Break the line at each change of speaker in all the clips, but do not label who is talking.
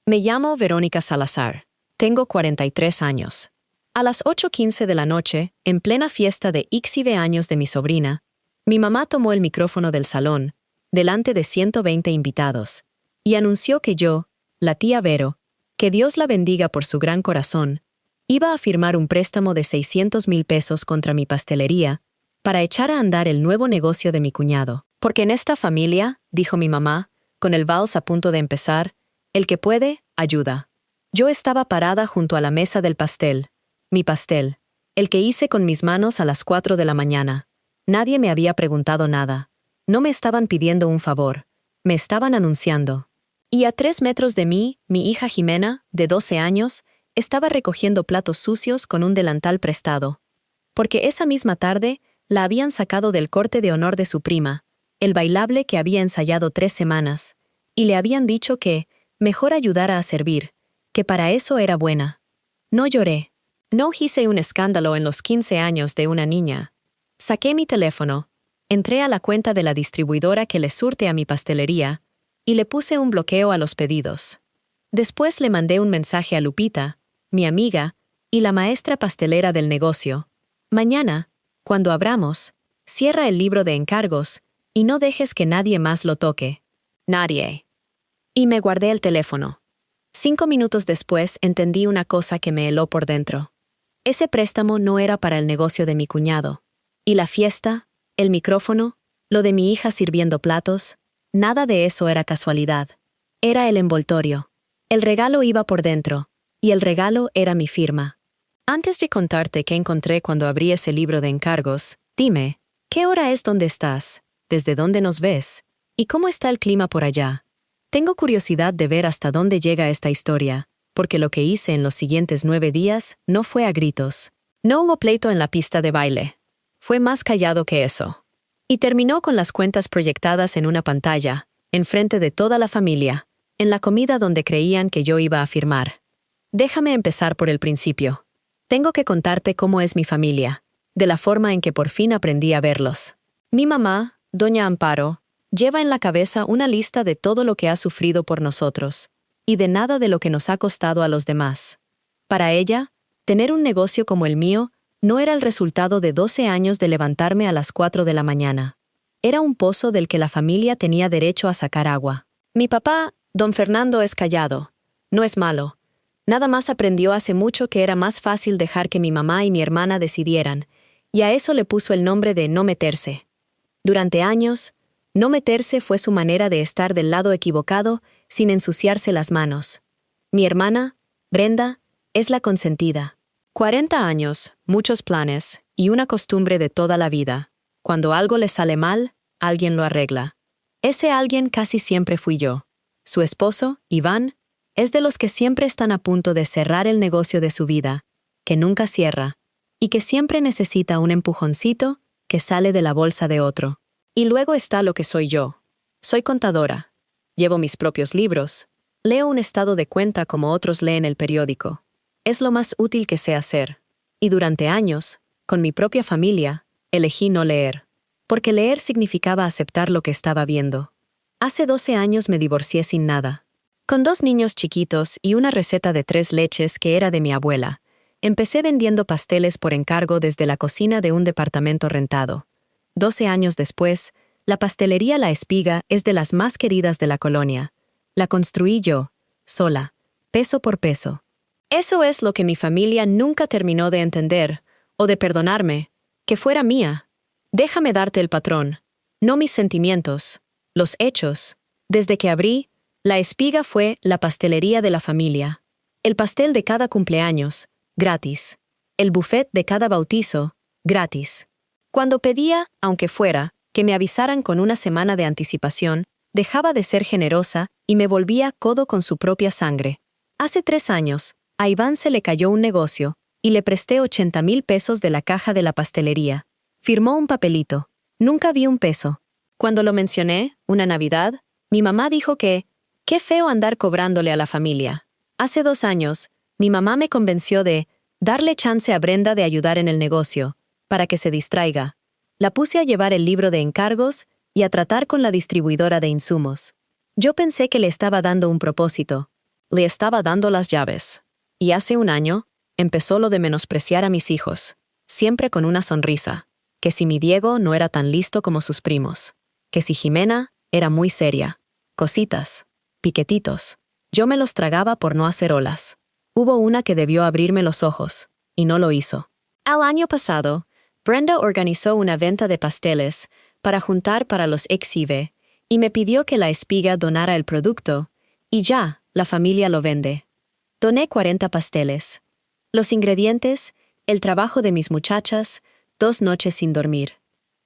Me llamo Verónica Salazar. Tengo 43 años. A las 8:15 de la noche, en plena fiesta de XIV años de mi sobrina, mi mamá tomó el micrófono del salón, delante de 120 invitados, y anunció que yo, la tía Vero, que Dios la bendiga por su gran corazón, iba a firmar un préstamo de 600,000 pesos contra mi pastelería para echar a andar el nuevo negocio de mi cuñado. Porque en esta familia, dijo mi mamá, con el vals a punto de empezar, el que puede, ayuda. Yo estaba parada junto a la mesa del pastel, mi pastel, el que hice con mis manos a las 4 de la mañana. Nadie me había preguntado nada. No me estaban pidiendo un favor, me estaban anunciando. Y a 3 metros de mí, mi hija Jimena, de 12 años, estaba recogiendo platos sucios con un delantal prestado. Porque esa misma tarde la habían sacado del corte de honor de su prima, el bailable que había ensayado 3 semanas, y le habían dicho que mejor ayudara a servir, que para eso era buena. No lloré. No hice un escándalo en los 15 años de una niña. Saqué mi teléfono, entré a la cuenta de la distribuidora que le surte a mi pastelería y le puse un bloqueo a los pedidos. Después le mandé un mensaje a Lupita, mi amiga, y la maestra pastelera del negocio. Mañana, cuando abramos, cierra el libro de encargos y no dejes que nadie más lo toque. Nadie. Y me guardé el teléfono. 5 minutos después entendí una cosa que me heló por dentro. Ese préstamo no era para el negocio de mi cuñado. Y la fiesta, el micrófono, lo de mi hija sirviendo platos, nada de eso era casualidad. Era el envoltorio. El regalo iba por dentro, y el regalo era mi firma. Antes de contarte qué encontré cuando abrí ese libro de encargos, dime, ¿qué hora es donde estás? ¿Desde dónde nos ves? ¿Y cómo está el clima por allá? Tengo curiosidad de ver hasta dónde llega esta historia, porque lo que hice en los siguientes 9 días no fue a gritos. No hubo pleito en la pista de baile. Fue más callado que eso. Y terminó con las cuentas proyectadas en una pantalla, enfrente de toda la familia, en la comida donde creían que yo iba a firmar. Déjame empezar por el principio. Tengo que contarte cómo es mi familia, de la forma en que por fin aprendí a verlos. Mi mamá, doña Amparo, lleva en la cabeza una lista de todo lo que ha sufrido por nosotros, y de nada de lo que nos ha costado a los demás. Para ella, tener un negocio como el mío no era el resultado de 12 años de levantarme a las 4 de la mañana. Era un pozo del que la familia tenía derecho a sacar agua. Mi papá, don Fernando, es callado. No es malo. Nada más aprendió hace mucho que era más fácil dejar que mi mamá y mi hermana decidieran, y a eso le puso el nombre de no meterse. Durante años, no meterse fue su manera de estar del lado equivocado sin ensuciarse las manos. Mi hermana, Brenda, es la consentida. 40 años, muchos planes y una costumbre de toda la vida. Cuando algo le sale mal, alguien lo arregla. Ese alguien casi siempre fui yo. Su esposo, Iván, es de los que siempre están a punto de cerrar el negocio de su vida, que nunca cierra, y que siempre necesita un empujoncito que sale de la bolsa de otro. Y luego está lo que soy yo. Soy contadora. Llevo mis propios libros. Leo un estado de cuenta como otros leen el periódico. Es lo más útil que sé hacer. Y durante años, con mi propia familia, elegí no leer. Porque leer significaba aceptar lo que estaba viendo. Hace 12 años me divorcié sin nada. Con 2 niños chiquitos y una receta de 3 leches que era de mi abuela, empecé vendiendo pasteles por encargo desde la cocina de un departamento rentado. 12 años después, la pastelería La Espiga es de las más queridas de la colonia. La construí yo, sola, peso por peso. Eso es lo que mi familia nunca terminó de entender, o de perdonarme, que fuera mía. Déjame darte el patrón, no mis sentimientos, los hechos. Desde que abrí, La Espiga fue la pastelería de la familia. El pastel de cada cumpleaños, gratis. El buffet de cada bautizo, gratis. Cuando pedía, aunque fuera, que me avisaran con una semana de anticipación, dejaba de ser generosa y me volvía codo con su propia sangre. Hace 3 años, a Iván se le cayó un negocio y le presté 80,000 pesos de la caja de la pastelería. Firmó un papelito. Nunca vi un peso. Cuando lo mencioné, una Navidad, mi mamá dijo que, qué feo andar cobrándole a la familia. Hace 2 años, mi mamá me convenció de darle chance a Brenda de ayudar en el negocio, para que se distraiga. La puse a llevar el libro de encargos y a tratar con la distribuidora de insumos. Yo pensé que le estaba dando un propósito. Le estaba dando las llaves. Y hace un año, empezó lo de menospreciar a mis hijos, siempre con una sonrisa, que si mi Diego no era tan listo como sus primos, que si Jimena era muy seria, cositas, piquetitos. Yo me los tragaba por no hacer olas. Hubo una que debió abrirme los ojos, y no lo hizo. Al año pasado, Brenda organizó una venta de pasteles para juntar para los ex-IVE y me pidió que la espiga donara el producto, y ya, la familia lo vende. Doné 40 pasteles. Los ingredientes, el trabajo de mis muchachas, 2 noches sin dormir.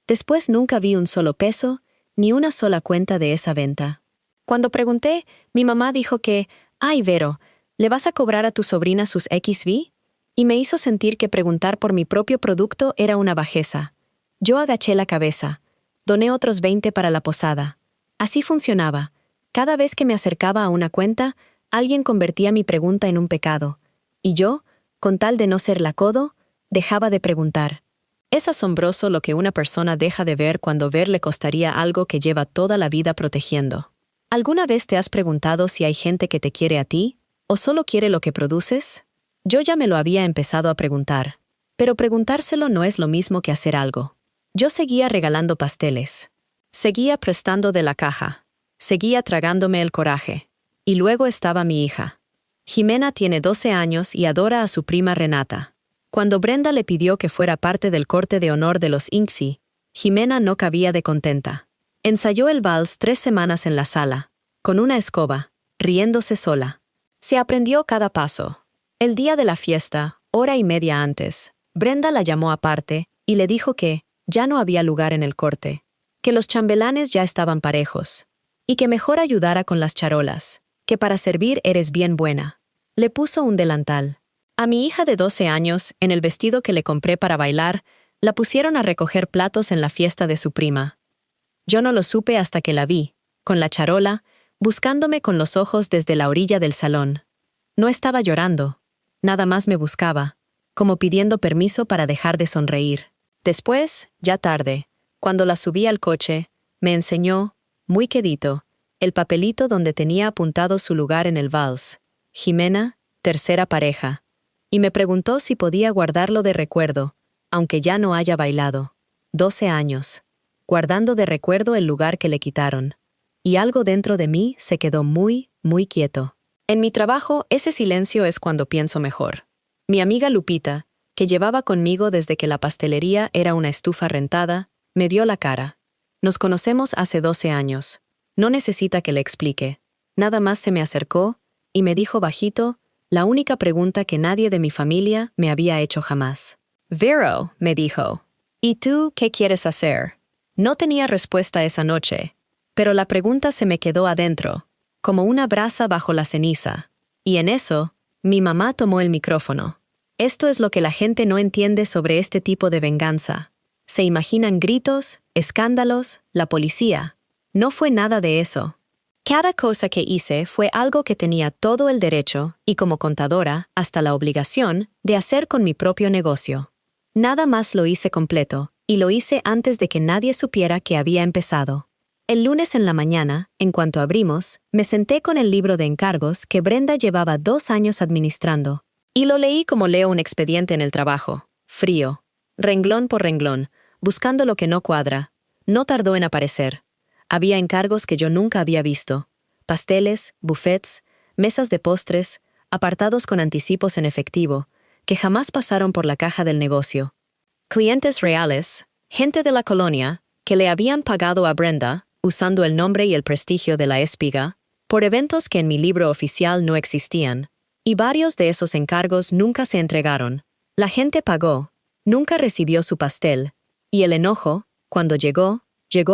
Después nunca vi un solo peso, ni una sola cuenta de esa venta. Cuando pregunté, mi mamá dijo que, «Ay, Vero, ¿le vas a cobrar a tu sobrina sus XV?» Y me hizo sentir que preguntar por mi propio producto era una bajeza. Yo agaché la cabeza. Doné otros 20 para la posada. Así funcionaba. Cada vez que me acercaba a una cuenta, alguien convertía mi pregunta en un pecado. Y yo, con tal de no ser la codo, dejaba de preguntar. Es asombroso lo que una persona deja de ver cuando ver le costaría algo que lleva toda la vida protegiendo. ¿Alguna vez te has preguntado si hay gente que te quiere a ti, o solo quiere lo que produces? Yo ya me lo había empezado a preguntar, pero preguntárselo no es lo mismo que hacer algo. Yo seguía regalando pasteles. Seguía prestando de la caja. Seguía tragándome el coraje. Y luego estaba mi hija. Jimena tiene 12 años y adora a su prima Renata. Cuando Brenda le pidió que fuera parte del corte de honor de los INXI, Jimena no cabía de contenta. Ensayó el vals 3 semanas en la sala, con una escoba, riéndose sola. Se aprendió cada paso. El día de la fiesta, hora y media antes, Brenda la llamó aparte y le dijo que ya no había lugar en el corte, que los chambelanes ya estaban parejos, y que mejor ayudara con las charolas, que para servir eres bien buena. Le puso un delantal. A mi hija de 12 años, en el vestido que le compré para bailar, la pusieron a recoger platos en la fiesta de su prima. Yo no lo supe hasta que la vi, con la charola, buscándome con los ojos desde la orilla del salón. No estaba llorando. Nada más me buscaba, como pidiendo permiso para dejar de sonreír. Después, ya tarde, cuando la subí al coche, me enseñó, muy quedito, el papelito donde tenía apuntado su lugar en el vals. Jimena, tercera pareja. Y me preguntó si podía guardarlo de recuerdo, aunque ya no haya bailado. 12 años. Guardando de recuerdo el lugar que le quitaron. Y algo dentro de mí se quedó muy, muy quieto. En mi trabajo, ese silencio es cuando pienso mejor. Mi amiga Lupita, que llevaba conmigo desde que la pastelería era una estufa rentada, me vio la cara. Nos conocemos hace 12 años. No necesita que le explique. Nada más se me acercó y me dijo bajito la única pregunta que nadie de mi familia me había hecho jamás. «Vero», me dijo, «¿y tú qué quieres hacer?» No tenía respuesta esa noche, pero la pregunta se me quedó adentro, como una brasa bajo la ceniza. Y en eso, mi mamá tomó el micrófono. Esto es lo que la gente no entiende sobre este tipo de venganza. Se imaginan gritos, escándalos, la policía. No fue nada de eso. Cada cosa que hice fue algo que tenía todo el derecho, y como contadora, hasta la obligación, de hacer con mi propio negocio. Nada más lo hice completo, y lo hice antes de que nadie supiera que había empezado. El lunes en la mañana, en cuanto abrimos, me senté con el libro de encargos que Brenda llevaba 2 años administrando, y lo leí como leo un expediente en el trabajo, frío, renglón por renglón, buscando lo que no cuadra. No tardó en aparecer. Había encargos que yo nunca había visto: pasteles, buffets, mesas de postres, apartados con anticipos en efectivo, que jamás pasaron por la caja del negocio. Clientes reales, gente de la colonia, que le habían pagado a Brenda, usando el nombre y el prestigio de la espiga, por eventos que en mi libro oficial no existían, y varios de esos encargos nunca se entregaron. La gente pagó, nunca recibió su pastel, y el enojo, cuando llegó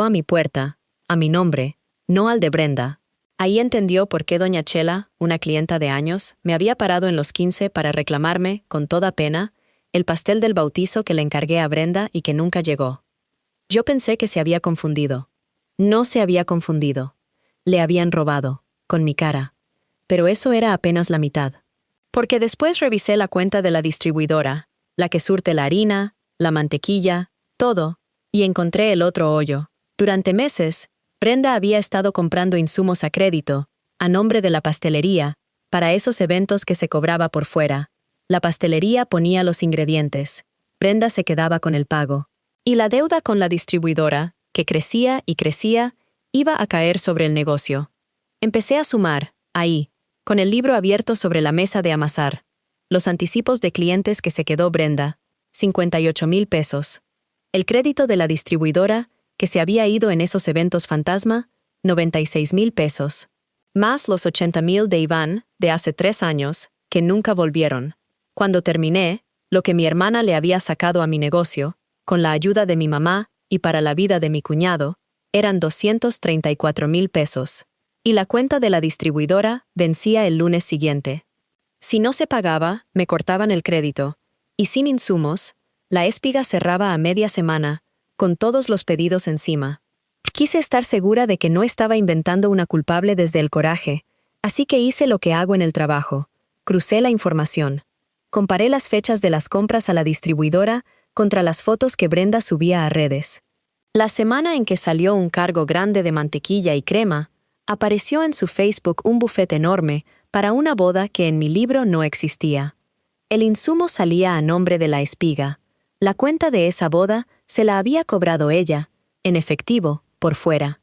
a mi puerta, a mi nombre, no al de Brenda. Ahí entendió por qué doña Chela, una clienta de años, me había parado en los 15 para reclamarme, con toda pena, el pastel del bautizo que le encargué a Brenda y que nunca llegó. Yo pensé que se había confundido. No se había confundido. Le habían robado, con mi cara. Pero eso era apenas la mitad. Porque después revisé la cuenta de la distribuidora, la que surte la harina, la mantequilla, todo, y encontré el otro hoyo. Durante meses, Brenda había estado comprando insumos a crédito, a nombre de la pastelería, para esos eventos que se cobraba por fuera. La pastelería ponía los ingredientes. Brenda se quedaba con el pago. Y la deuda con la distribuidora, que crecía y crecía, iba a caer sobre el negocio. Empecé a sumar, ahí, con el libro abierto sobre la mesa de amasar. Los anticipos de clientes que se quedó Brenda, 58,000 pesos. El crédito de la distribuidora, que se había ido en esos eventos fantasma, 96,000 pesos. Más los 80,000 de Iván, de hace 3 años, que nunca volvieron. Cuando terminé, lo que mi hermana le había sacado a mi negocio, con la ayuda de mi mamá y para la vida de mi cuñado, eran 234,000 pesos. Y la cuenta de la distribuidora vencía el lunes siguiente. Si no se pagaba, me cortaban el crédito, y sin insumos, la espiga cerraba a media semana, con todos los pedidos encima. Quise estar segura de que no estaba inventando una culpable desde el coraje, así que hice lo que hago en el trabajo. Crucé la información. Comparé las fechas de las compras a la distribuidora contra las fotos que Brenda subía a redes. La semana en que salió un cargo grande de mantequilla y crema, apareció en su Facebook un buffet enorme para una boda que en mi libro no existía. El insumo salía a nombre de la espiga. La cuenta de esa boda se la había cobrado ella, en efectivo, por fuera.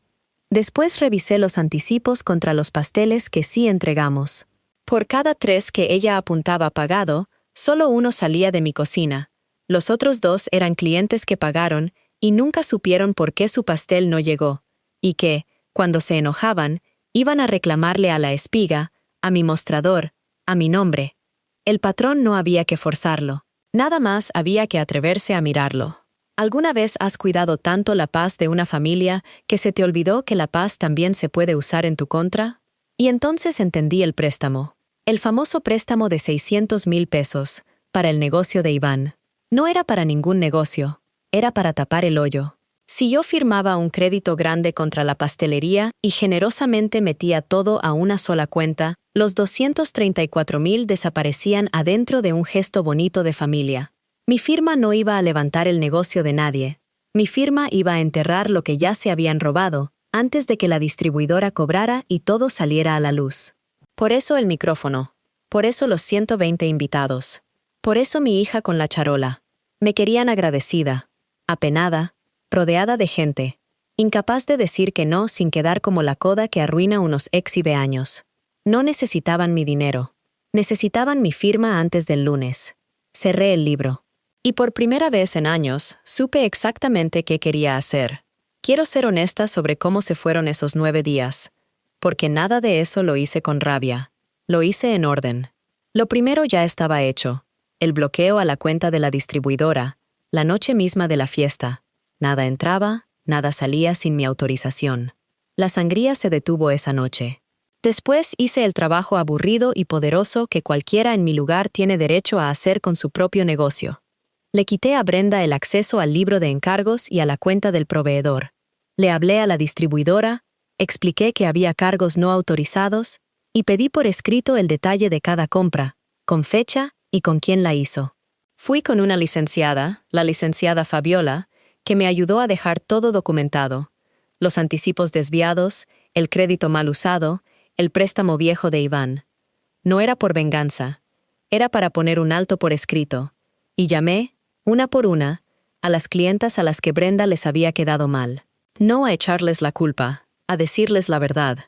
Después revisé los anticipos contra los pasteles que sí entregamos. Por cada 3 que ella apuntaba pagado, solo uno salía de mi cocina. Los otros 2 eran clientes que pagaron y nunca supieron por qué su pastel no llegó, y que, cuando se enojaban, iban a reclamarle a la espiga, a mi mostrador, a mi nombre. El patrón no había que forzarlo. Nada más había que atreverse a mirarlo. ¿Alguna vez has cuidado tanto la paz de una familia que se te olvidó que la paz también se puede usar en tu contra? Y entonces entendí el préstamo. El famoso préstamo de 600,000 pesos, para el negocio de Iván. No era para ningún negocio, era para tapar el hoyo. Si yo firmaba un crédito grande contra la pastelería y generosamente metía todo a una sola cuenta, los 234,000 desaparecían adentro de un gesto bonito de familia. Mi firma no iba a levantar el negocio de nadie. Mi firma iba a enterrar lo que ya se habían robado, antes de que la distribuidora cobrara y todo saliera a la luz. Por eso el micrófono. Por eso los 120 invitados. Por eso mi hija con la charola. Me querían agradecida, apenada, rodeada de gente, incapaz de decir que no sin quedar como la coda que arruina unos años. No necesitaban mi dinero. Necesitaban mi firma antes del lunes. Cerré el libro. Y por primera vez en años, supe exactamente qué quería hacer. Quiero ser honesta sobre cómo se fueron esos 9 días, porque nada de eso lo hice con rabia. Lo hice en orden. Lo primero ya estaba hecho. El bloqueo a la cuenta de la distribuidora, la noche misma de la fiesta. Nada entraba, nada salía sin mi autorización. La sangría se detuvo esa noche. Después hice el trabajo aburrido y poderoso que cualquiera en mi lugar tiene derecho a hacer con su propio negocio. Le quité a Brenda el acceso al libro de encargos y a la cuenta del proveedor. Le hablé a la distribuidora, expliqué que había cargos no autorizados y pedí por escrito el detalle de cada compra, con fecha y con quién la hizo. Fui con una licenciada, la licenciada Fabiola, que me ayudó a dejar todo documentado. Los anticipos desviados, el crédito mal usado, el préstamo viejo de Iván. No era por venganza, era para poner un alto por escrito. Y llamé, una por una, a las clientas a las que Brenda les había quedado mal. No a echarles la culpa, a decirles la verdad.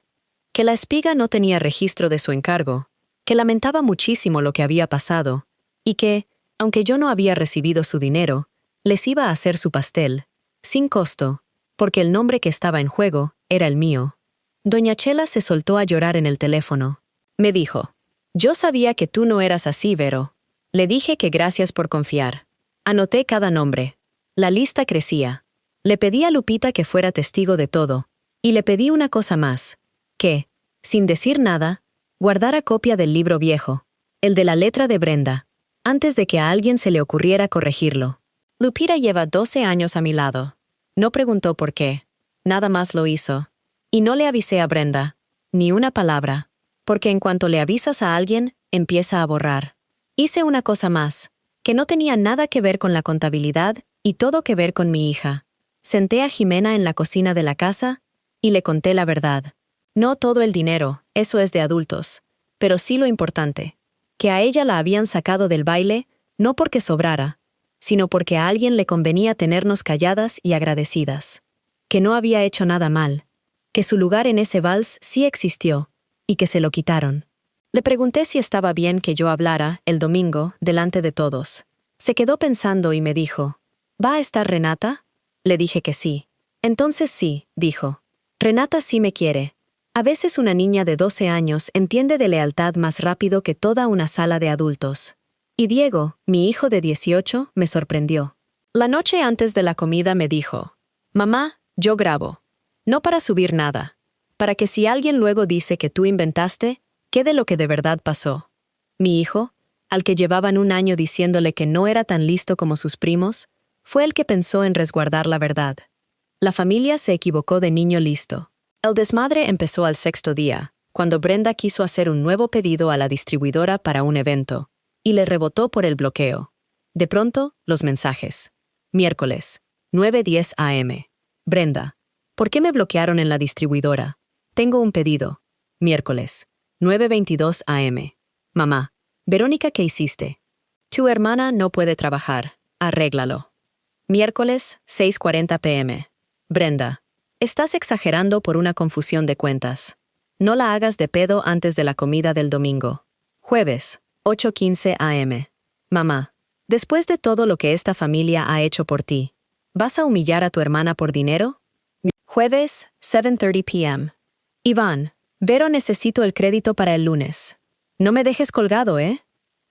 Que la espiga no tenía registro de su encargo, que lamentaba muchísimo lo que había pasado, y que, aunque yo no había recibido su dinero, les iba a hacer su pastel, sin costo, porque el nombre que estaba en juego era el mío. Doña Chela se soltó a llorar en el teléfono. Me dijo, «Yo sabía que tú no eras así, Vero». Le dije que gracias por confiar. Anoté cada nombre. La lista crecía. Le pedí a Lupita que fuera testigo de todo, y le pedí una cosa más, que, sin decir nada, guardara copia del libro viejo, el de la letra de Brenda, antes de que a alguien se le ocurriera corregirlo. Lupita lleva 12 años a mi lado. No preguntó por qué. Nada más lo hizo. Y no le avisé a Brenda, ni una palabra, porque en cuanto le avisas a alguien, empieza a borrar. Hice una cosa más, que no tenía nada que ver con la contabilidad y todo que ver con mi hija. Senté a Jimena en la cocina de la casa y le conté la verdad. No todo el dinero, eso es de adultos. pero sí lo importante, que a ella la habían sacado del baile, no porque sobrara, sino porque a alguien le convenía tenernos calladas y agradecidas, que no había hecho nada mal, que su lugar en ese vals sí existió, y que se lo quitaron. Le pregunté si estaba bien que yo hablara, el domingo, delante de todos. Se quedó pensando y me dijo, ¿va a estar Renata? Le dije que sí. Entonces sí, dijo. Renata sí me quiere. A veces una niña de 12 años entiende de lealtad más rápido que toda una sala de adultos. Y Diego, mi hijo de 18, me sorprendió. La noche antes de la comida me dijo, «Mamá, yo grabo. No para subir nada. Para que si alguien luego dice que tú inventaste, quede lo que de verdad pasó». Mi hijo, al que llevaban un año diciéndole que no era tan listo como sus primos, fue el que pensó en resguardar la verdad. La familia se equivocó de niño listo. El desmadre empezó al 6.º día, cuando Brenda quiso hacer un nuevo pedido a la distribuidora para un evento, y le rebotó por el bloqueo. De pronto, los mensajes. Miércoles, 9:10 a.m. Brenda, ¿por qué me bloquearon en la distribuidora? Tengo un pedido. Miércoles, 9:22 a.m. Mamá, Verónica, ¿qué hiciste? Tu hermana no puede trabajar. Arréglalo. Miércoles, 6:40 p.m. Brenda, estás exagerando por una confusión de cuentas. No la hagas de pedo antes de la comida del domingo. Jueves, 8:15 a.m. Mamá, después de todo lo que esta familia ha hecho por ti, ¿vas a humillar a tu hermana por dinero? Jueves, 7:30 p.m. Iván, Vero, necesito el crédito para el lunes. No me dejes colgado, ¿eh?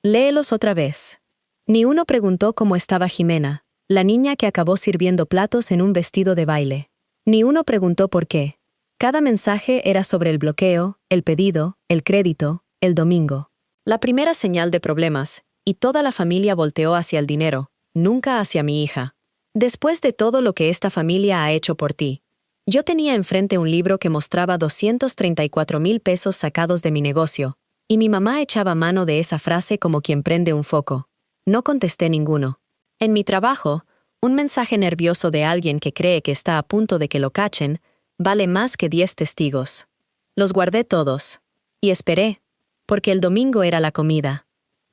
Léelos otra vez. Ni uno preguntó cómo estaba Jimena, la niña que acabó sirviendo platos en un vestido de baile. Ni uno preguntó por qué. Cada mensaje era sobre el bloqueo, el pedido, el crédito, el domingo. La primera señal de problemas, y toda la familia volteó hacia el dinero, nunca hacia mi hija. Después de todo lo que esta familia ha hecho por ti. Yo tenía enfrente un libro que mostraba 234,000 pesos sacados de mi negocio, y mi mamá echaba mano de esa frase como quien prende un foco. No contesté ninguno. En mi trabajo, un mensaje nervioso de alguien que cree que está a punto de que lo cachen, vale más que 10 testigos. Los guardé todos. Y esperé, porque el domingo era la comida.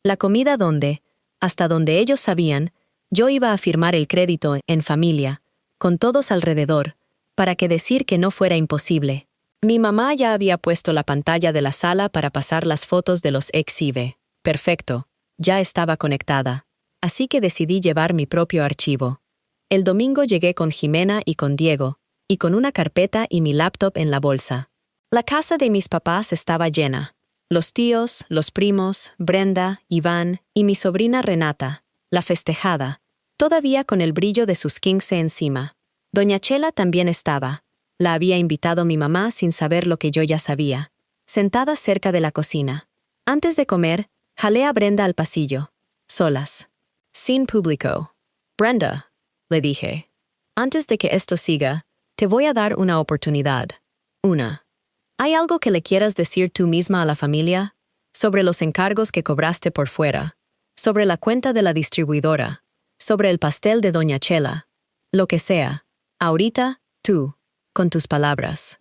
La comida donde, hasta donde ellos sabían, yo iba a firmar el crédito en familia, con todos alrededor, para que decir que no fuera imposible. Mi mamá ya había puesto la pantalla de la sala para pasar las fotos de los exhibe. Perfecto, ya estaba conectada. Así que decidí llevar mi propio archivo. El domingo llegué con Jimena y con Diego, y con una carpeta y mi laptop en la bolsa. La casa de mis papás estaba llena. Los tíos, los primos, Brenda, Iván y mi sobrina Renata, la festejada, todavía con el brillo de sus 15 encima. Doña Chela también estaba. La había invitado mi mamá sin saber lo que yo ya sabía. Sentada cerca de la cocina. Antes de comer, jalé a Brenda al pasillo. Solas. Sin público. Brenda, le dije. Antes de que esto siga, te voy a dar una oportunidad. Una. ¿Hay algo que le quieras decir tú misma a la familia? Sobre los encargos que cobraste por fuera. Sobre la cuenta de la distribuidora. Sobre el pastel de Doña Chela. Lo que sea. Ahorita, tú, con tus palabras.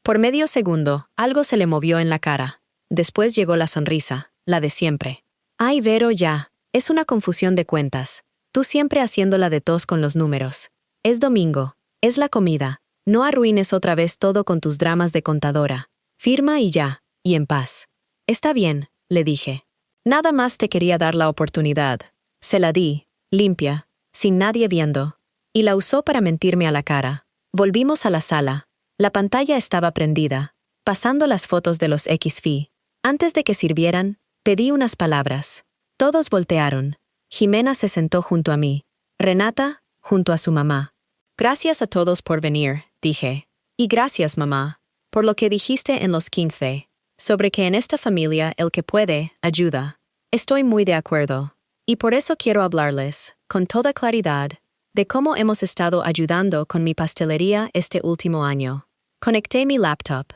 Por medio segundo, algo se le movió en la cara. Después llegó la sonrisa, la de siempre. Ay, Vero, ya. Es una confusión de cuentas. Tú siempre haciéndola de tos con los números. Es domingo. Es la comida. No arruines otra vez todo con tus dramas de contadora. Firma y ya, y en paz. Está bien, le dije. Nada más te quería dar la oportunidad. Se la di, limpia, sin nadie viendo. Y la usó para mentirme a la cara. Volvimos a la sala. La pantalla estaba prendida, pasando las fotos de los XV. Antes de que sirvieran, pedí unas palabras. Todos voltearon. Jimena se sentó junto a mí. Renata, junto a su mamá. Gracias a todos por venir, dije. Y gracias, mamá, por lo que dijiste en los 15, sobre que en esta familia el que puede, ayuda. Estoy muy de acuerdo. Y por eso quiero hablarles, con toda claridad, de cómo hemos estado ayudando con mi pastelería este último año. Conecté mi laptop.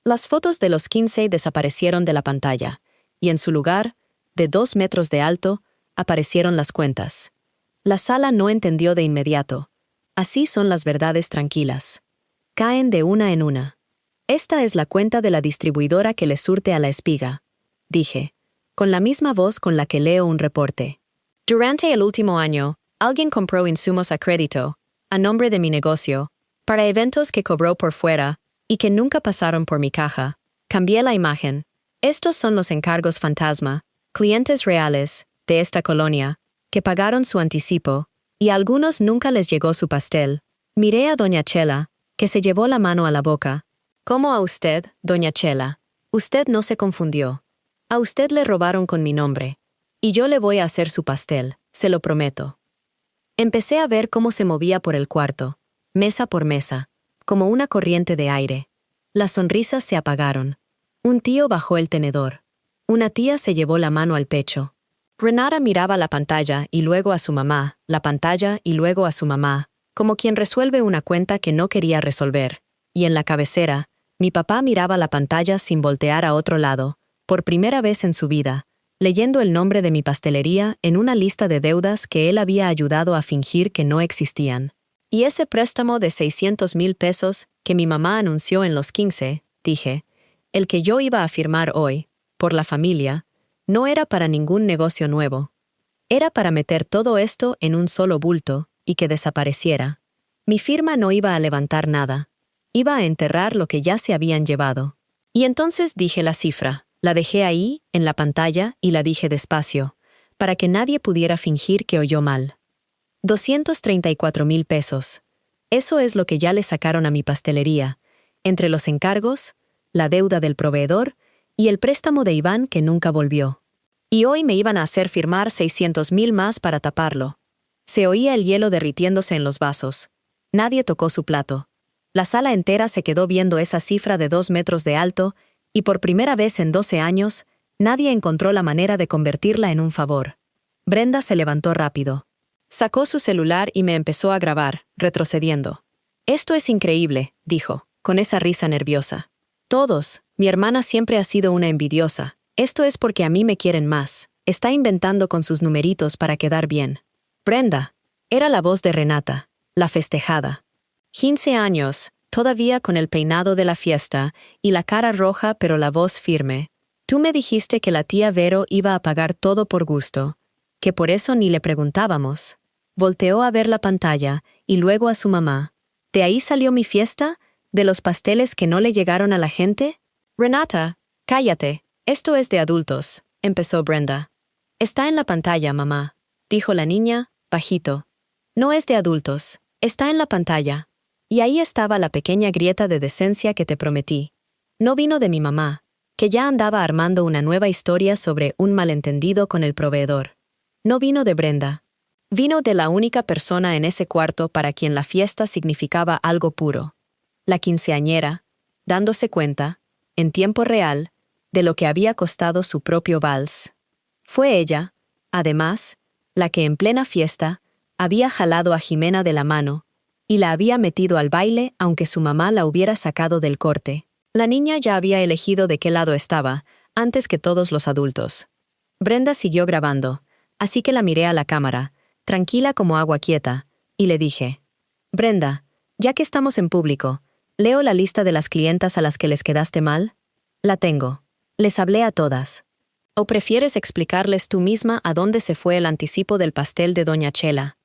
Las fotos de los 15 desaparecieron de la pantalla, y en su lugar, de 2 metros de alto, aparecieron las cuentas. La sala no entendió de inmediato. Así son las verdades tranquilas. Caen de una en una. Esta es la cuenta de la distribuidora que le surte a la espiga. dije, con la misma voz con la que leo un reporte. Durante el último año, alguien compró insumos a crédito, a nombre de mi negocio, para eventos que cobró por fuera y que nunca pasaron por mi caja. Cambié la imagen. Estos son los encargos fantasma, clientes reales, de esta colonia, que pagaron su anticipo, y a algunos nunca les llegó su pastel. Miré a doña Chela, que se llevó la mano a la boca. ¿Cómo a usted, doña Chela? Usted no se confundió. A usted le robaron con mi nombre. Y yo le voy a hacer su pastel, se lo prometo. Empecé a ver cómo se movía por el cuarto, mesa por mesa, como una corriente de aire. Las sonrisas se apagaron. Un tío bajó el tenedor. Una tía se llevó la mano al pecho. Renata miraba la pantalla y luego a su mamá, la pantalla y luego a su mamá, como quien resuelve una cuenta que no quería resolver. Y en la cabecera, mi papá miraba la pantalla sin voltear a otro lado, por primera vez en su vida, leyendo el nombre de mi pastelería en una lista de deudas que él había ayudado a fingir que no existían. Y ese préstamo de 600,000 pesos que mi mamá anunció en los 15, dije, el que yo iba a firmar hoy, por la familia, no era para ningún negocio nuevo. Era para meter todo esto en un solo bulto y que desapareciera. Mi firma no iba a levantar nada. Iba a enterrar lo que ya se habían llevado. Y entonces dije la cifra, la dejé ahí, en la pantalla, y la dije despacio, para que nadie pudiera fingir que oyó mal. 234,000 pesos. Eso es lo que ya le sacaron a mi pastelería, entre los encargos, la deuda del proveedor y el préstamo de Iván que nunca volvió. Y hoy me iban a hacer firmar 600,000 más para taparlo. Se oía el hielo derritiéndose en los vasos. Nadie tocó su plato. La sala entera se quedó viendo esa cifra de 2 metros de alto y por primera vez en 12 años, nadie encontró la manera de convertirla en un favor. Brenda se levantó rápido. Sacó su celular y me empezó a grabar, retrocediendo. Esto es increíble, dijo, con esa risa nerviosa. Todos, mi hermana siempre ha sido una envidiosa. Esto es porque a mí me quieren más. Está inventando con sus numeritos para quedar bien. Brenda. Era la voz de Renata, la festejada. 15 años, todavía con el peinado de la fiesta y la cara roja pero la voz firme. Tú me dijiste que la tía Vero iba a pagar todo por gusto, que por eso ni le preguntábamos. Volteó a ver la pantalla y luego a su mamá. ¿De ahí salió mi fiesta? ¿De los pasteles que no le llegaron a la gente? Renata, cállate. Esto es de adultos, empezó Brenda. Está en la pantalla, mamá, dijo la niña, bajito. No es de adultos, está en la pantalla. Y ahí estaba la pequeña grieta de decencia que te prometí. No vino de mi mamá, que ya andaba armando una nueva historia sobre un malentendido con el proveedor. No vino de Brenda. Vino de la única persona en ese cuarto para quien la fiesta significaba algo puro. La quinceañera, dándose cuenta, en tiempo real, de lo que había costado su propio vals. Fue ella, además, la que en plena fiesta había jalado a Jimena de la mano y la había metido al baile aunque su mamá la hubiera sacado del corte. La niña ya había elegido de qué lado estaba, antes que todos los adultos. Brenda siguió grabando, así que la miré a la cámara, tranquila como agua quieta, y le dije, Brenda, ya que estamos en público, ¿leo la lista de las clientas a las que les quedaste mal? La tengo. Les hablé a todas. ¿O prefieres explicarles tú misma a dónde se fue el anticipo del pastel de doña Chela?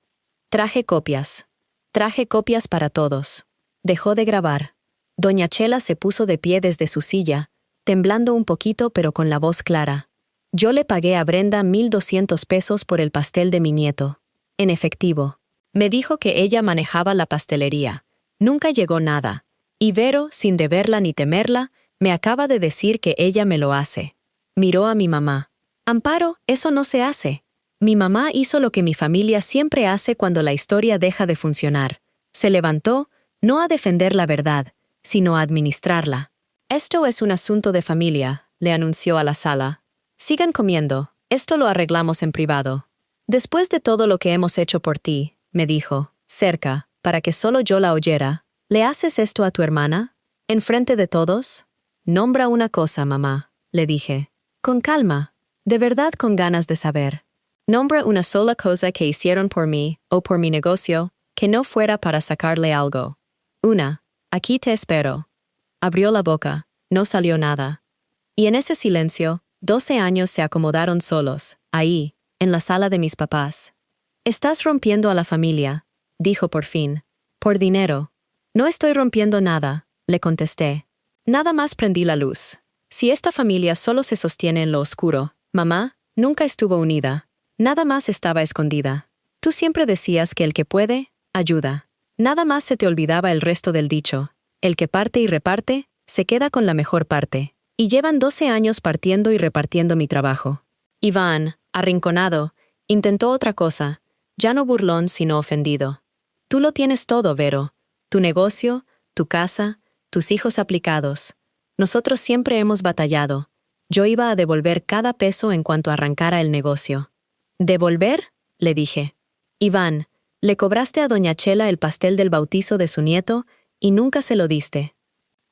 Traje copias. Traje copias para todos. Dejó de grabar. Doña Chela se puso de pie desde su silla, temblando un poquito pero con la voz clara. Yo le pagué a Brenda 1,200 pesos por el pastel de mi nieto. En efectivo. Me dijo que ella manejaba la pastelería. Nunca llegó nada. Y Vero, sin deberla ni temerla, me acaba de decir que ella me lo hace. Miró a mi mamá. Amparo, eso no se hace. Mi mamá hizo lo que mi familia siempre hace cuando la historia deja de funcionar. Se levantó, no a defender la verdad, sino a administrarla. Esto es un asunto de familia, le anunció a la sala. Sigan comiendo, esto lo arreglamos en privado. Después de todo lo que hemos hecho por ti, me dijo, cerca, para que solo yo la oyera, ¿le haces esto a tu hermana? ¿Enfrente de todos? Nombra una cosa, mamá, le dije. Con calma, de verdad con ganas de saber. Nombra una sola cosa que hicieron por mí, o por mi negocio, que no fuera para sacarle algo. Una, aquí te espero. Abrió la boca, no salió nada. Y en ese silencio, 12 años se acomodaron solos, ahí, en la sala de mis papás. «Estás rompiendo a la familia», dijo por fin. «Por dinero». «No estoy rompiendo nada», le contesté. Nada más prendí la luz. Si esta familia solo se sostiene en lo oscuro, mamá nunca estuvo unida. Nada más estaba escondida. Tú siempre decías que el que puede, ayuda. Nada más se te olvidaba el resto del dicho. El que parte y reparte, se queda con la mejor parte. Y llevan 12 años partiendo y repartiendo mi trabajo. Iván, arrinconado, intentó otra cosa, ya no burlón sino ofendido. Tú lo tienes todo, Vero. Tu negocio, tu casa, tus hijos aplicados. Nosotros siempre hemos batallado. Yo iba a devolver cada peso en cuanto arrancara el negocio. ¿Devolver?, le dije. Iván, le cobraste a doña Chela el pastel del bautizo de su nieto y nunca se lo diste.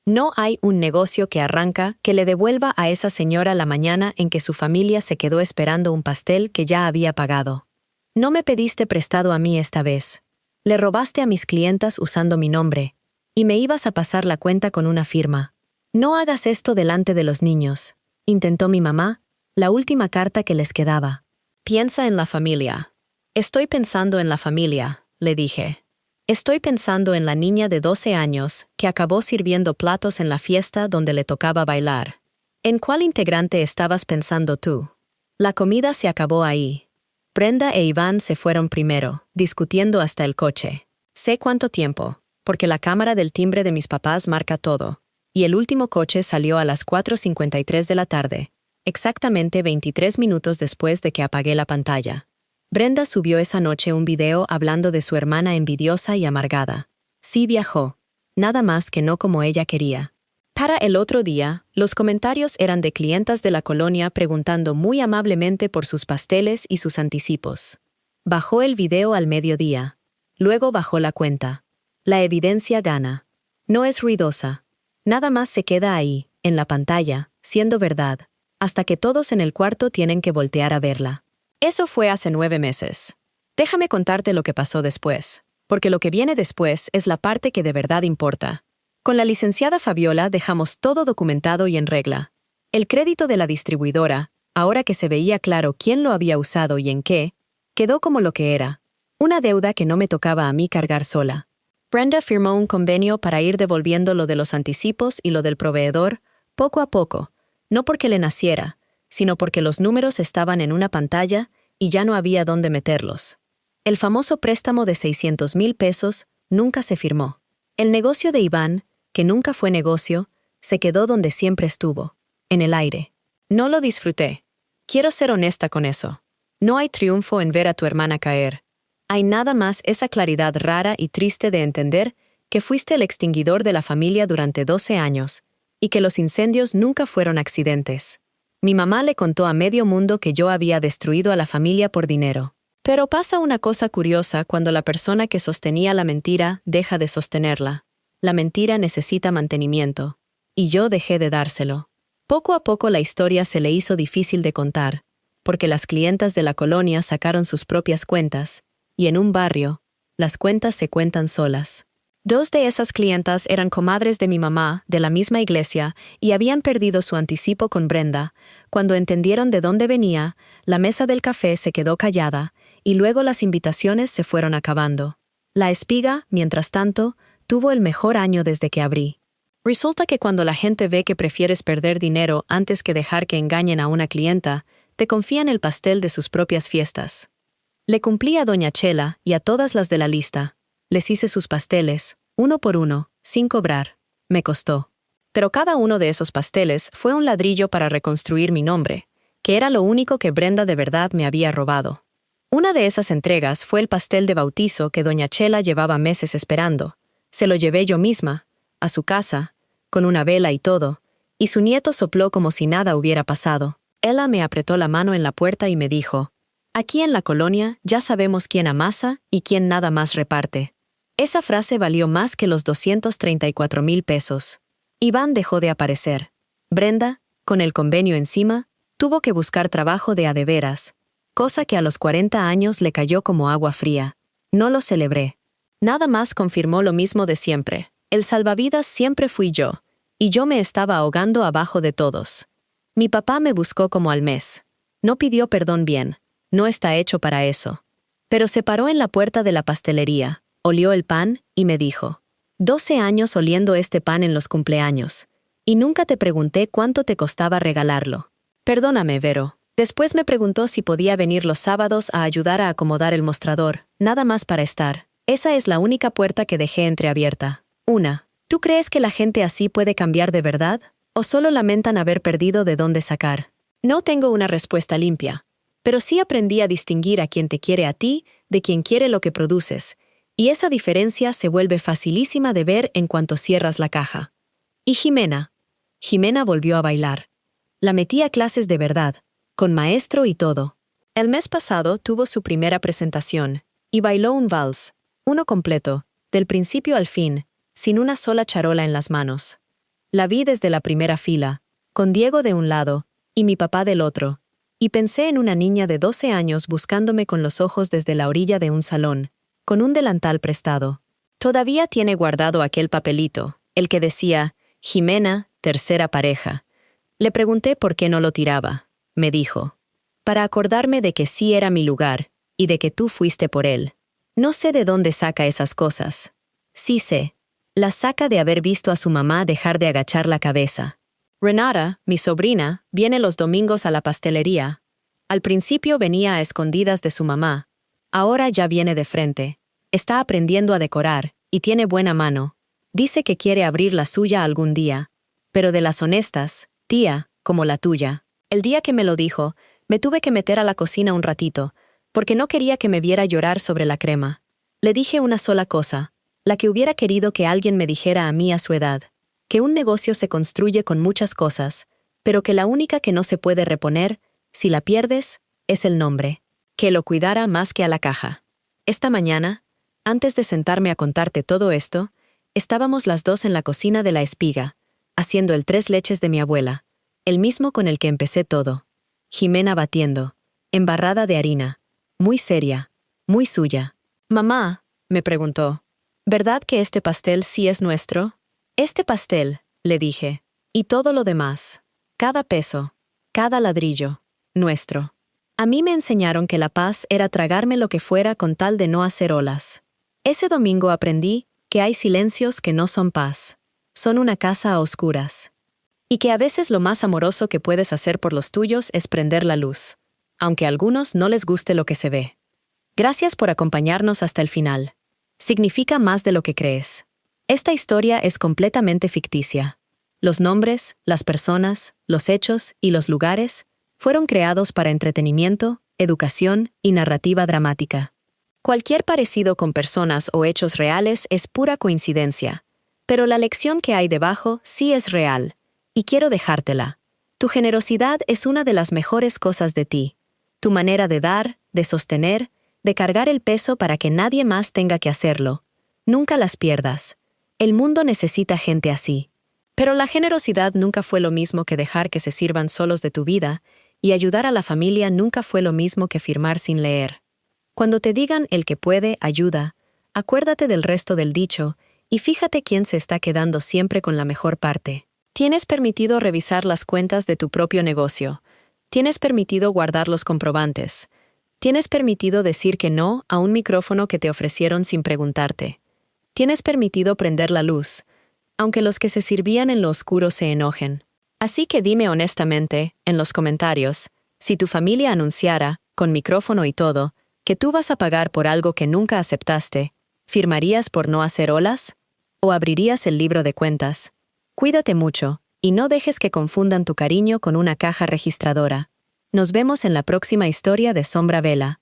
No hay un negocio que arranca que le devuelva a esa señora la mañana en que su familia se quedó esperando un pastel que ya había pagado. No me pediste prestado a mí esta vez. Le robaste a mis clientas usando mi nombre, y me ibas a pasar la cuenta con una firma. No hagas esto delante de los niños, intentó mi mamá, la última carta que les quedaba. Piensa en la familia. Estoy pensando en la familia, le dije. Estoy pensando en la niña de 12 años que acabó sirviendo platos en la fiesta donde le tocaba bailar. ¿En cuál integrante estabas pensando tú? La comida se acabó ahí. Brenda e Iván se fueron primero, discutiendo hasta el coche. Sé cuánto tiempo, porque la cámara del timbre de mis papás marca todo. Y el último coche salió a las 4:53 de la tarde, exactamente 23 minutos después de que apagué la pantalla. Brenda subió esa noche un video hablando de su hermana envidiosa y amargada. Sí viajó, nada más que no como ella quería. Para el otro día, los comentarios eran de clientas de la colonia preguntando muy amablemente por sus pasteles y sus anticipos. Bajó el video al mediodía. Luego bajó la cuenta. La evidencia gana. No es ruidosa. Nada más se queda ahí, en la pantalla, siendo verdad, hasta que todos en el cuarto tienen que voltear a verla. Eso fue hace 9 meses. Déjame contarte lo que pasó después, porque lo que viene después es la parte que de verdad importa. Con la licenciada Fabiola dejamos todo documentado y en regla. El crédito de la distribuidora, ahora que se veía claro quién lo había usado y en qué, quedó como lo que era. Una deuda que no me tocaba a mí cargar sola. Brenda firmó un convenio para ir devolviendo lo de los anticipos y lo del proveedor, poco a poco, no porque le naciera, sino porque los números estaban en una pantalla y ya no había dónde meterlos. El famoso préstamo de 600,000 pesos nunca se firmó. El negocio de Iván, que nunca fue negocio, se quedó donde siempre estuvo, en el aire. No lo disfruté. Quiero ser honesta con eso. No hay triunfo en ver a tu hermana caer. Hay nada más esa claridad rara y triste de entender que fuiste el extinguidor de la familia durante 12 años, y que los incendios nunca fueron accidentes. Mi mamá le contó a medio mundo que yo había destruido a la familia por dinero. Pero pasa una cosa curiosa cuando la persona que sostenía la mentira deja de sostenerla. La mentira necesita mantenimiento, y yo dejé de dárselo. Poco a poco la historia se le hizo difícil de contar, porque las clientas de la colonia sacaron sus propias cuentas, y en un barrio, las cuentas se cuentan solas. 2 de esas clientas eran comadres de mi mamá, de la misma iglesia, y habían perdido su anticipo con Brenda. Cuando entendieron de dónde venía, la mesa del café se quedó callada, y luego las invitaciones se fueron acabando. La espiga, mientras tanto, tuvo el mejor año desde que abrí. Resulta que cuando la gente ve que prefieres perder dinero antes que dejar que engañen a una clienta, te confían el pastel de sus propias fiestas. Le cumplí a doña Chela y a todas las de la lista. Les hice sus pasteles, uno por uno, sin cobrar. Me costó. Pero cada uno de esos pasteles fue un ladrillo para reconstruir mi nombre, que era lo único que Brenda de verdad me había robado. Una de esas entregas fue el pastel de bautizo que doña Chela llevaba meses esperando. Se lo llevé yo misma, a su casa, con una vela y todo, y su nieto sopló como si nada hubiera pasado. Ella me apretó la mano en la puerta y me dijo: «Aquí en la colonia ya sabemos quién amasa y quién nada más reparte». Esa frase valió más que los 234,000 pesos. Iván dejó de aparecer. Brenda, con el convenio encima, tuvo que buscar trabajo de a de veras, cosa que a los 40 años le cayó como agua fría. No lo celebré. Nada más confirmó lo mismo de siempre. El salvavidas siempre fui yo, y yo me estaba ahogando abajo de todos. Mi papá me buscó como al mes. No pidió perdón bien. No está hecho para eso. Pero se paró en la puerta de la pastelería, olió el pan y me dijo: 12 años oliendo este pan en los cumpleaños. Y nunca te pregunté cuánto te costaba regalarlo. Perdóname, Vero. Después me preguntó si podía venir los sábados a ayudar a acomodar el mostrador, nada más para estar. Esa es la única puerta que dejé entreabierta. ¿Tú crees que la gente así puede cambiar de verdad? ¿O solo lamentan haber perdido de dónde sacar? No tengo una respuesta limpia. Pero sí aprendí a distinguir a quien te quiere a ti de quien quiere lo que produces. Y esa diferencia se vuelve facilísima de ver en cuanto cierras la caja. ¿Y Jimena? Jimena volvió a bailar. La metí a clases de verdad, con maestro y todo. El mes pasado tuvo su primera presentación, y bailó un vals, uno completo, del principio al fin, sin una sola charola en las manos. La vi desde la primera fila, con Diego de un lado, y mi papá del otro, y pensé en una niña de 12 años buscándome con los ojos desde la orilla de un salón, con un delantal prestado. Todavía tiene guardado aquel papelito, el que decía: Jimena, tercera pareja. Le pregunté por qué no lo tiraba. Me dijo: para acordarme de que sí era mi lugar, y de que tú fuiste por él. No sé de dónde saca esas cosas. Sí sé. Las saca de haber visto a su mamá dejar de agachar la cabeza. Renata, mi sobrina, viene los domingos a la pastelería. Al principio venía a escondidas de su mamá. Ahora ya viene de frente. Está aprendiendo a decorar, y tiene buena mano. Dice que quiere abrir la suya algún día. Pero de las honestas, tía, como la tuya. El día que me lo dijo, me tuve que meter a la cocina un ratito, porque no quería que me viera llorar sobre la crema. Le dije una sola cosa, la que hubiera querido que alguien me dijera a mí a su edad: que un negocio se construye con muchas cosas, pero que la única que no se puede reponer, si la pierdes, es el nombre. Que lo cuidara más que a la caja. Esta mañana, antes de sentarme a contarte todo esto, estábamos las dos en la cocina de La Espiga, haciendo el tres leches de mi abuela, el mismo con el que empecé todo. Jimena batiendo, embarrada de harina, muy seria, muy suya. «Mamá», me preguntó, «¿verdad que este pastel sí es nuestro?» «Este pastel», le dije, «y todo lo demás, cada peso, cada ladrillo, nuestro». A mí me enseñaron que la paz era tragarme lo que fuera con tal de no hacer olas. Ese domingo aprendí que hay silencios que no son paz, son una casa a oscuras. Y que a veces lo más amoroso que puedes hacer por los tuyos es prender la luz, aunque a algunos no les guste lo que se ve. Gracias por acompañarnos hasta el final. Significa más de lo que crees. Esta historia es completamente ficticia. Los nombres, las personas, los hechos y los lugares fueron creados para entretenimiento, educación y narrativa dramática. Cualquier parecido con personas o hechos reales es pura coincidencia, pero la lección que hay debajo sí es real, y quiero dejártela. Tu generosidad es una de las mejores cosas de ti. Tu manera de dar, de sostener, de cargar el peso para que nadie más tenga que hacerlo. Nunca las pierdas. El mundo necesita gente así. Pero la generosidad nunca fue lo mismo que dejar que se sirvan solos de tu vida, y ayudar a la familia nunca fue lo mismo que firmar sin leer. Cuando te digan el que puede, ayuda, acuérdate del resto del dicho, y fíjate quién se está quedando siempre con la mejor parte. Tienes permitido revisar las cuentas de tu propio negocio. Tienes permitido guardar los comprobantes. Tienes permitido decir que no a un micrófono que te ofrecieron sin preguntarte. Tienes permitido prender la luz, aunque los que se sirvían en lo oscuro se enojen. Así que dime honestamente, en los comentarios, si tu familia anunciara, con micrófono y todo, que tú vas a pagar por algo que nunca aceptaste, ¿firmarías por no hacer olas? ¿O abrirías el libro de cuentas? Cuídate mucho, y no dejes que confundan tu cariño con una caja registradora. Nos vemos en la próxima historia de Sombra Vela.